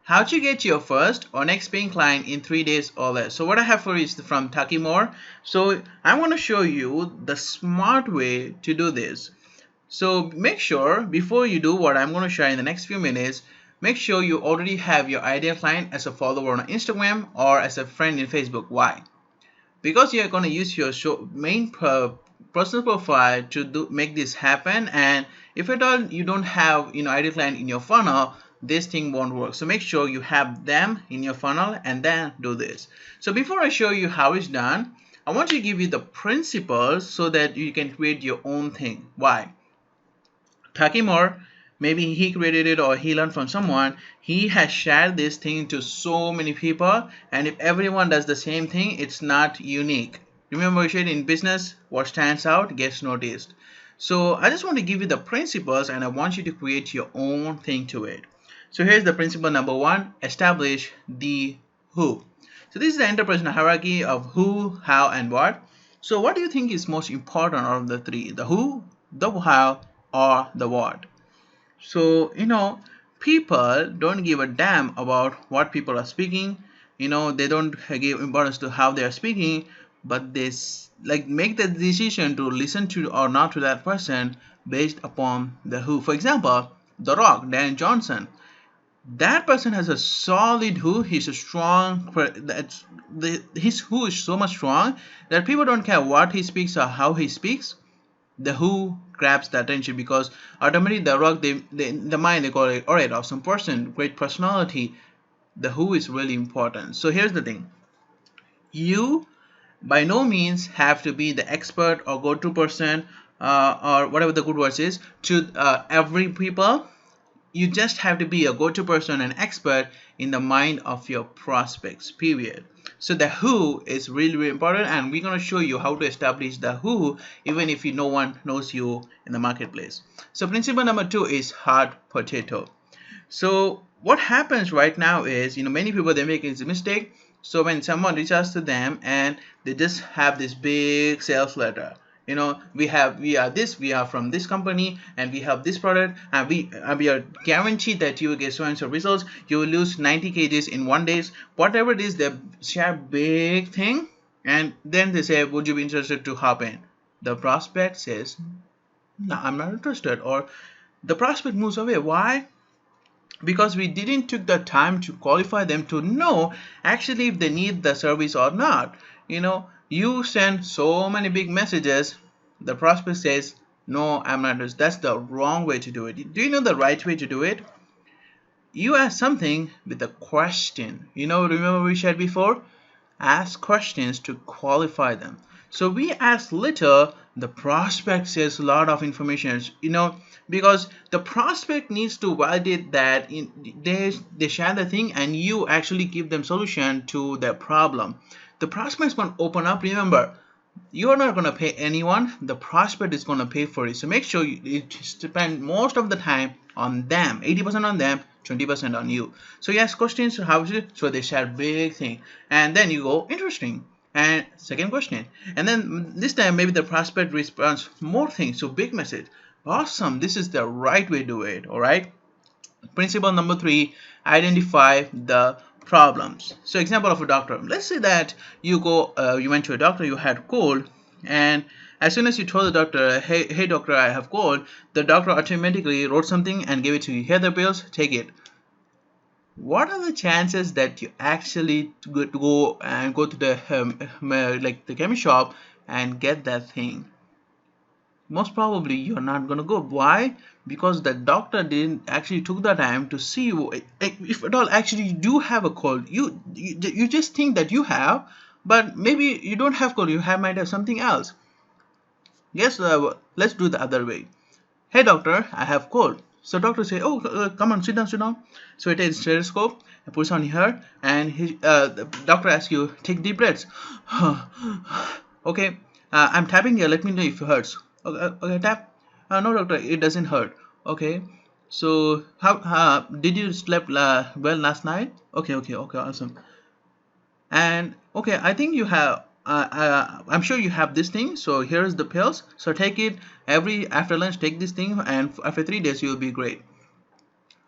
How to get your first or next paying client in 3 days or less. So what I have for you is from Takimore. So I want to show you the smart way to do this. So make sure before you do what I'm going to share in the next few minutes, make sure you already have your ideal client as a follower on Instagram or as a friend in Facebook. Why? Because you're going to use your main personal profile to make this happen, and if at all you don't have ideal client in your funnel, this thing won't work. So make sure you have them in your funnel and then do this. So before I show you how it's done, I want to give you the principles so that you can create your own thing. Why? Takimore, maybe he created it or he learned from someone. He has shared this thing to so many people, and if everyone does the same thing, it's not unique. Remember, we said in business, what stands out gets noticed. So I just want to give you the principles, and I want you to create your own thing to it. So here's the principle number one: establish the who. So this is the interpersonal hierarchy of who, how, and what. So what do you think is most important out of the three? The who, the how, or the what? So people don't give a damn about what people are speaking. They don't give importance to how they are speaking, but they make the decision to listen to or not to that person based upon the who. For example, The Rock, Dan Johnson, that person has a solid who. He's a strong, his who is so much strong that people don't care what he speaks or how he speaks. The who grabs the attention, because automatically The Rock, in the mind, they call it, alright, awesome person, great personality. The who is really important. So here's the thing: you by no means have to be the expert or go-to person, or whatever the good words is, to every people. You just have to be a go-to person and expert in the mind of your prospects, period. So the who is really, really important, and we're going to show you how to establish the who even if no one knows you in the marketplace. So principle number two is hard potato. So what happens right now is, many people, they make this mistake. So when someone reaches out to them and they just have this big sales letter, we are this, we are from this company, and we have this product, and we are guaranteed that you will get so and so results, you will lose 90 kgs in 1 day, whatever it is. They share big thing, and then they say, would you be interested to hop in? The prospect says, no, I'm not interested, or the prospect moves away. Why? Because we didn't took the time to qualify them to know actually if they need the service or not. You send so many big messages, the prospect says, no, I'm not interested. That's the wrong way to do it. Do you know the right way to do it? You ask something with a question. Remember we shared before, ask questions to qualify them. So we ask little, the prospect says a lot of information, because the prospect needs to validate that they share the thing, and you actually give them solution to their problem. The prospect is going to open up. Remember, you are not going to pay anyone. The prospect is going to pay for it. So make sure you spend most of the time on them, 80% on them, 20% on you. So you ask questions, how is it? So they share big thing, and then you go, interesting, and second question, and then this time maybe the prospect responds more things. So big message, awesome, this is the right way to do it. All right. Principle number three, identify the problems. So example of a doctor, let's say that you went to a doctor, you had cold, and as soon as you told the doctor, hey doctor, I have cold, the doctor automatically wrote something and gave it to you. Here are the pills, take it. What are the chances that you actually go to the chemist shop and get that thing? Most probably you're not gonna go. Why? Because the doctor didn't actually took the time to see you, if at all actually you do have a cold. You just think that you have, but maybe you don't have cold, you might have something else. Yes. Let's do the other way. Hey doctor, I have cold. So doctor say, oh, come on, sit down. So he takes stethoscope and puts on here, and the doctor asks you, take deep breaths. Okay, I'm tapping here, let me know if it hurts. Okay, tap. No doctor, it doesn't hurt. Okay, so how did you sleep well last night? Okay, awesome. And okay, I think you have, I'm sure you have this thing, so here's the pills, so take it after lunch, take this thing, and after 3 days you'll be great.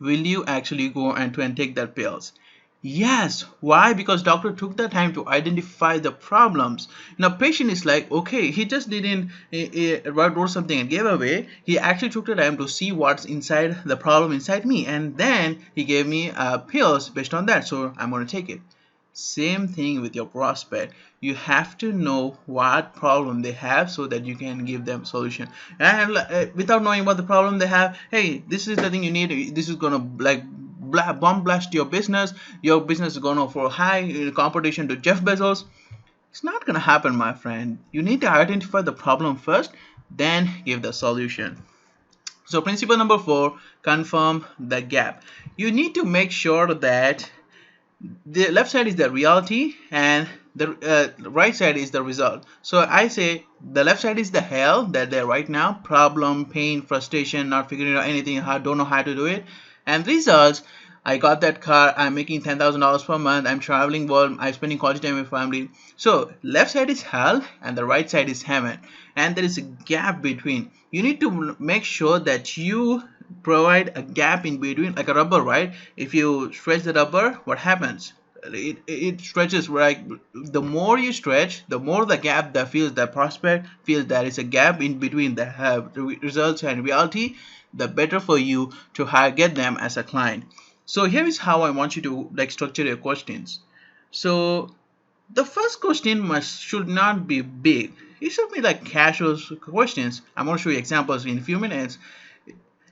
will you actually go and take that pills? Yes. Why? Because doctor took the time to identify the problems. Now patient is like, okay, he just didn't wrote something and gave away. He actually took the time to see what's inside the problem inside me, and then he gave me pills based on that. So I'm gonna take it. Same thing with your prospect. You have to know what problem they have so that you can give them solution. And without knowing what the problem they have, hey, this is the thing you need. This is gonna like bomb blast your business. Your business is gonna for high competition to Jeff Bezos. It's not gonna happen, my friend. You need to identify the problem first, then give the solution. So principle number 4, confirm the gap. You need to make sure that the left side is the reality and the right side is the result. So I say the left side is the hell that they're right now, problem, pain, frustration, not figuring out anything, don't know how to do it, and results. I got that car, I'm making $10,000 per month, I'm traveling world, I'm spending quality time with family. So left side is hell and the right side is heaven, and there is a gap between. You need to make sure that you provide a gap in between, like a rubber, right? If you stretch the rubber, what happens? It stretches, right? The more you stretch, the more the gap that feels, the prospect feels there is a gap in between the results and reality, the better for you to get them as a client. So here is how I want you to like structure your questions. So the first question should not be big. It should be like casual questions. I'm going to show you examples in a few minutes.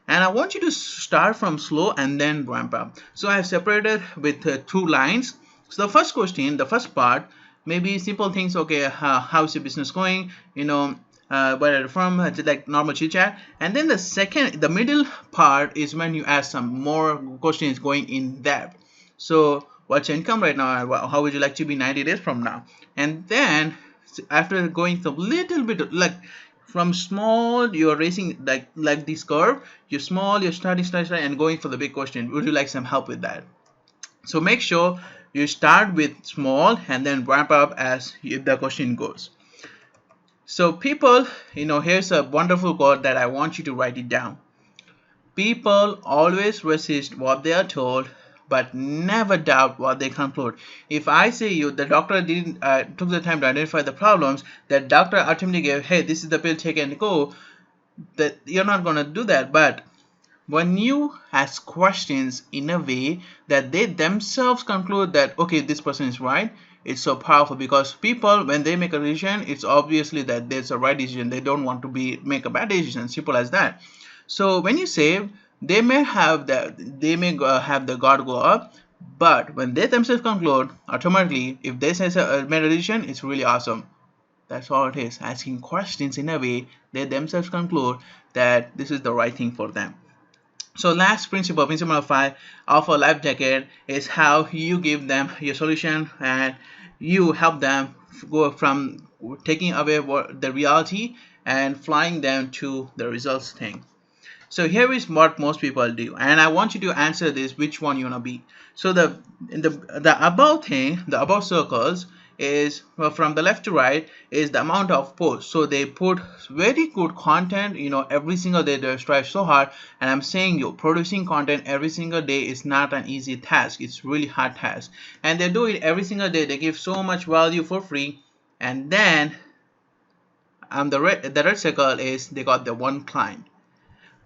And I want you to start from slow and then ramp up. So I have separated with 2 lines. So the first question, the first part, maybe simple things. Okay, how's your business going? Where are you from? Like normal chit chat. And then the middle part is when you ask some more questions going in depth. So what's your income right now? How would you like to be 90 days from now? And then after going a little bit like from small, you're racing like this curve. You're small, you're starting, and going for the big question. Would you like some help with that? So make sure you start with small and then ramp up as the question goes. So people, here's a wonderful quote that I want you to write it down. People always resist what they are told, but never doubt what they conclude. If I say the doctor didn't took the time to identify the problems, that doctor ultimately gave, hey, this is the pill, take and go, that you're not going to do that. But when you ask questions in a way that they themselves conclude that, okay, this person is right, it's so powerful, because people, when they make a decision, it's obviously that there's a right decision. They don't want to make a bad decision, simple as that. So when you say, they may have the guard go up, but when they themselves conclude, automatically, if they say made a decision, it's really awesome. That's all it is. Asking questions in a way they themselves conclude that this is the right thing for them. So last principle number 5 of a life jacket is how you give them your solution and you help them go from taking away the reality and flying them to the results thing. So here is what most people do, and I want you to answer this, which one you wanna be. So the above thing, the above circles is from the left to right is the amount of posts. So they put very good content, every single day. They strive so hard, and I'm saying you producing content every single day is not an easy task. It's really hard task, and they do it every single day. They give so much value for free, and then the red circle is they got the one client.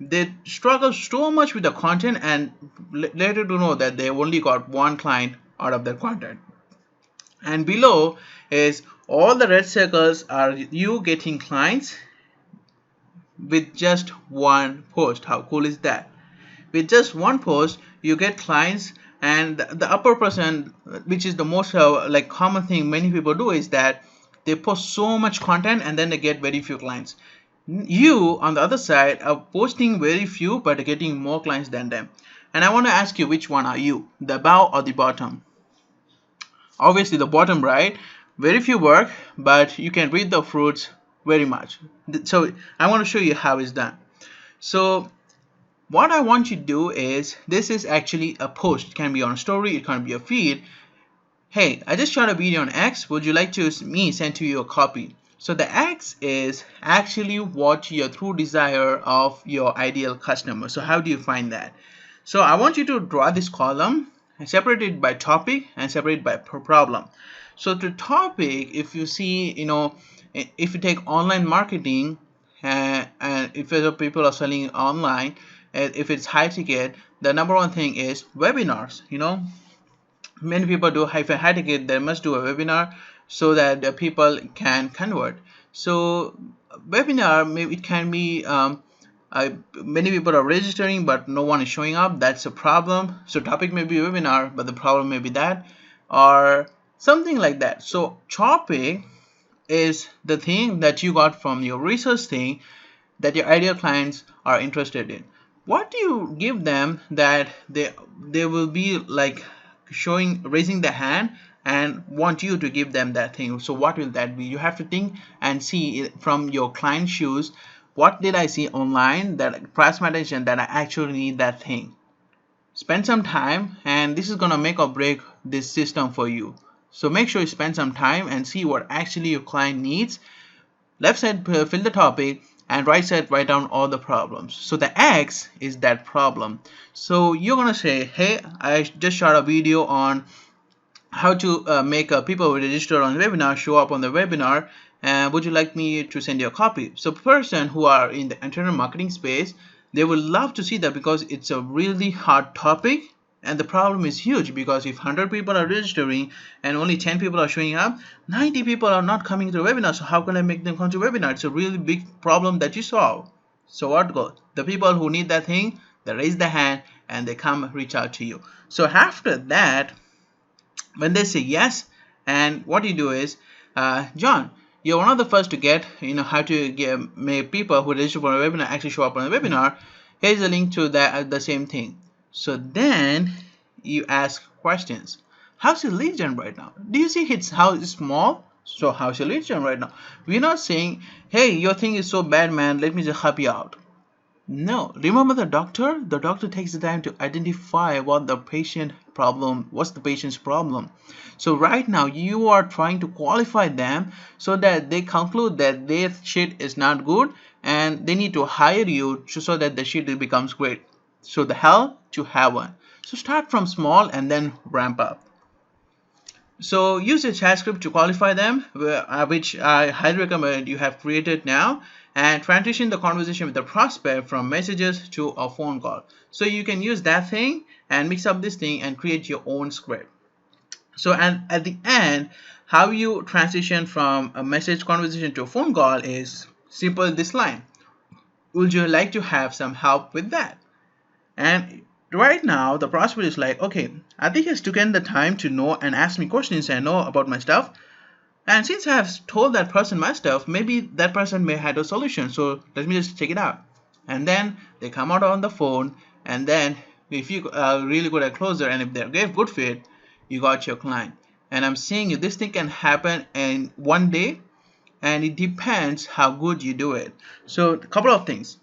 They struggle so much with the content and later to know that they only got one client out of their content. And below is all the red circles are you getting clients with just one post. How cool is that? With just one post you get clients. And the upper person, which is the most like common thing many people do, is that they post so much content and then they get very few clients. You on the other side are posting very few but getting more clients than them. And I want to ask you, which one are you, the above or the bottom? Obviously the bottom, right? Very few work, but you can reap the fruits very much. So I want to show you how it's done. So what I want you to do is, this is actually a post. It can be on a story, it can be a feed. Hey, I just shot a video on X, would you like to me send to you a copy? So the X is actually what your true desire of your ideal customer. So how do you find that? So I want you to draw this column and separate it by topic and separate it by problem. So the topic, if you see, if you take online marketing, and if people are selling online, if it's high ticket, the number one thing is webinars. Many people do high ticket, they must do a webinar so that the people can convert. So webinar, maybe it can be many people are registering but no one is showing up. That's a problem. So topic may be webinar, but the problem may be that, or something like that. So topic is the thing that you got from your research thing that your ideal clients are interested in. What do you give them that they will be like raising their hand and want you to give them that thing? So what will that be? You have to think and see it from your client's shoes. What did I see online that grabs my attention that I actually need that thing? Spend some time, and this is gonna make or break this system for you. So make sure you spend some time and see what actually your client needs. Left side, fill the topic, and right side, write down all the problems. So the X is that problem. So you're gonna say, hey, I just shot a video on how to make people who register on the webinar show up on the webinar, and would you like me to send you a copy? So person who are in the internet marketing space, they will love to see that, because it's a really hard topic and the problem is huge, because if 100 people are registering and only 10 people are showing up, 90 people are not coming to the webinar. So how can I make them come to the webinar? It's a really big problem that you solve. So what goes? The people who need that thing, they raise their hand and they come reach out to you. So after that, when they say yes, and what you do is, John, you're one of the first to get, how to make people who register for a webinar actually show up on the webinar. Here's a link to the same thing. So then you ask questions. How's your lead gen right now? Do you see how it's small? So how's your lead gen right now? We're not saying, hey, your thing is so bad, man, let me just help you out. No, remember the doctor? The doctor takes the time to identify what's the patient's problem. So right now you are trying to qualify them so that they conclude that their shit is not good and they need to hire you so that the shit becomes great. So the hell to heaven. So start from small and then ramp up. So use a chat script to qualify them, which I highly recommend you have created now, and transition the conversation with the prospect from messages to a phone call. So you can use that thing and mix up this thing and create your own script. So and at the end, how you transition from a message conversation to a phone call is simple, this line: would you like to have some help with that? And right now the prospect is like, okay, I think he's taken the time to know and ask me questions and know about my stuff, and since I have told that person my stuff, maybe that person may have a solution, so let me just check it out. And then they come out on the phone, and then if you are really good at closer and if they're a good fit, you got your client. And I'm saying you, this thing can happen in one day, and it depends how good you do it. So a couple of things.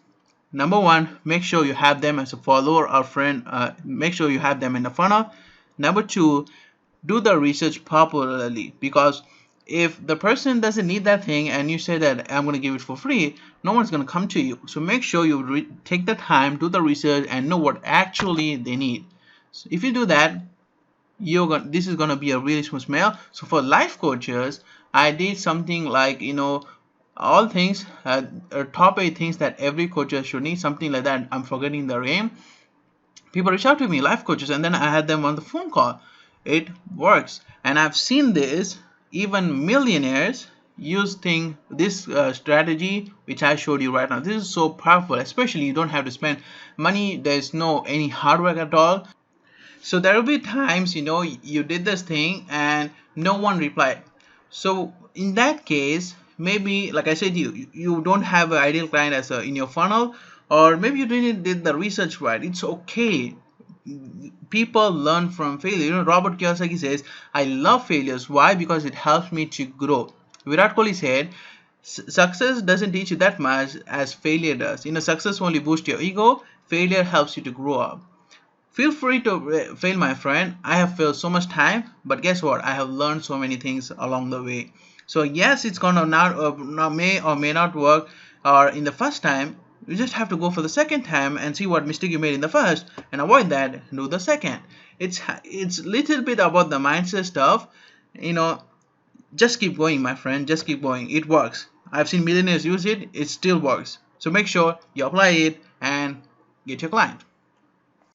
Number one, make sure you have them as a follower or friend. Make sure you have them in the funnel. Number two, do the research properly, because if the person doesn't need that thing and you say that I'm going to give it for free, no one's going to come to you. So make sure you take the time, do the research, and know what actually they need. So if you do that, this is going to be a really smooth mail. So for life coaches, I did something like, all things, top 8 things that every coach should need, something like that. I'm forgetting the name. People reach out to me, life coaches, and then I had them on the phone call. It works, and I've seen this. Even millionaires using this strategy which I showed you right now. This is so powerful, especially you don't have to spend money. There's no any hard work at all. So there will be times you did this thing and no one replied. So in that case, maybe like I said, you don't have an ideal client as in your funnel, or maybe you did the research right. It's okay. People learn from failure. Robert Kiyosaki says, I love failures. Why? Because it helps me to grow. Virat Kohli said, success doesn't teach you that much as failure does. Success only boosts your ego. Failure helps you to grow up. Feel free to fail, my friend. I have failed so much time, but guess what? I have learned so many things along the way. So yes, it's gonna not may or may not work, or in the first time, You just have to go for the second time and see what mistake you made in the first and avoid that, do the second. It's little bit about the mindset stuff, you know. Just keep going, my friend, just keep going. It works. I've seen millionaires use it. It still works. So make sure you apply it and get your client.